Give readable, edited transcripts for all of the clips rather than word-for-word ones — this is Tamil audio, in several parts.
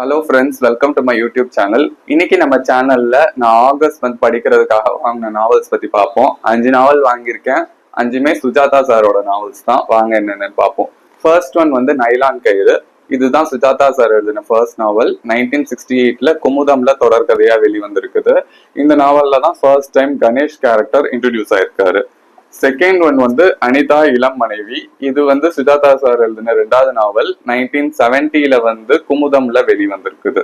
Hello friends, welcome to my YouTube channel. இன்னைக்கு நம்ம சேனல்ல நான் ஆகஸ்ட் மந்த் படிக்கிறதுக்காக வாங்கின நாவல்ஸ் பத்தி பார்ப்போம். 5 நாவல் வாங்கியிருக்கேன். 5மே சுஜாதா சாரோட நாவல்ஸ் தான். வாங்க என்னென்னு பார்ப்போம். ஃபர்ஸ்ட் ஒன் வந்து நைலான் கயிறு. இதுதான் சுஜாதா சார் எழுதின ஃபர்ஸ்ட் நாவல். 1968ல குமுதம்ல தொடர்கதையா வெளிவந்திருக்குது. இந்த நாவல்ல தான் first time Ganesh character introduce ஆயிருக்காரு. செகண்ட் ஒன் வந்து அனிதா இளம் மனைவி. இது வந்து சுஜாதா சார் எழுதின 2வது நாவல். 1970ல வந்து குமுதம்ல வெளிவந்திருக்குது.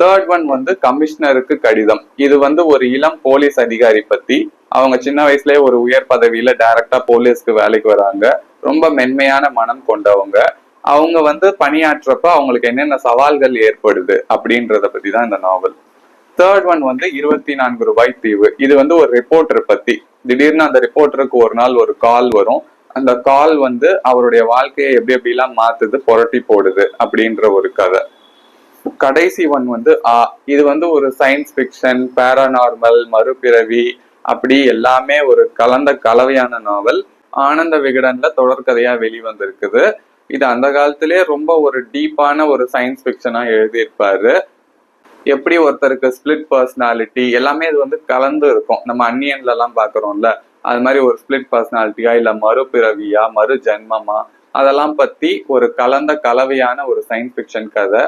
தேர்ட் ஒன் வந்து கமிஷனருக்கு கடிதம். இது வந்து ஒரு இளம் போலீஸ் அதிகாரி பத்தி. அவங்க சின்ன வயசுலயே ஒரு உயர் பதவியில டைரக்டா போலீஸ்க்கு வேலைக்கு வராங்க. ரொம்ப மென்மையான மனம் கொண்டவங்க. அவங்க வந்து பணியாற்றப்ப அவங்களுக்கு என்னென்ன சவால்கள் ஏற்படுது அப்படின்றத பத்தி தான் இந்த நாவல். தேர்ட் ஒன் வந்து 24 ரூபாய் தீவு. இது வந்து ஒரு ரிப்போர்ட்டர் பத்தி. திடீர்னு அந்த ரிப்போர்ட்டருக்கு ஒரு நாள் ஒரு கால் வரும். அந்த கால் வந்து அவருடைய வாழ்க்கையை எப்படி எப்படிலாம் மாத்துது, புரட்டி போடுது அப்படின்ற ஒரு கதை. கடைசி ஒன் வந்து இது வந்து ஒரு சயின்ஸ் பிக்ஷன், பேரானார்மல், மறுபிறவி அப்படி எல்லாமே ஒரு கலந்த கலவையான நாவல். ஆனந்த விகடன்ல தொடர்கதையா வெளிவந்திருக்குது. இது அந்த காலத்திலேயே ரொம்ப ஒரு டீப்பான ஒரு சயின்ஸ் பிக்ஷனா எழுதியிருப்பாரு. எப்படி ஒருத்தருக்கு ஸ்பிளிட் பர்சனாலிட்டி எல்லாமே இது வந்து கலந்து இருக்கும். நம்ம அந்நியன்ல எல்லாம் பாக்குறோம்ல, அது மாதிரி ஒரு ஸ்பிளிட் பர்சனாலிட்டியா இல்ல மறுபிறவியா, மறு ஜென்மமா, அதெல்லாம் பத்தி ஒரு கலந்த கலவையான ஒரு சயின்ஸ் பிக்ஷன் கதை.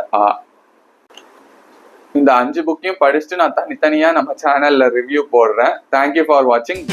இந்த 5 புக்கையும் படிச்சுட்டு நான் தனித்தனியா நம்ம சேனல்ல ரிவ்யூ போடுறேன். தேங்க்யூ ஃபார் வாட்சிங்.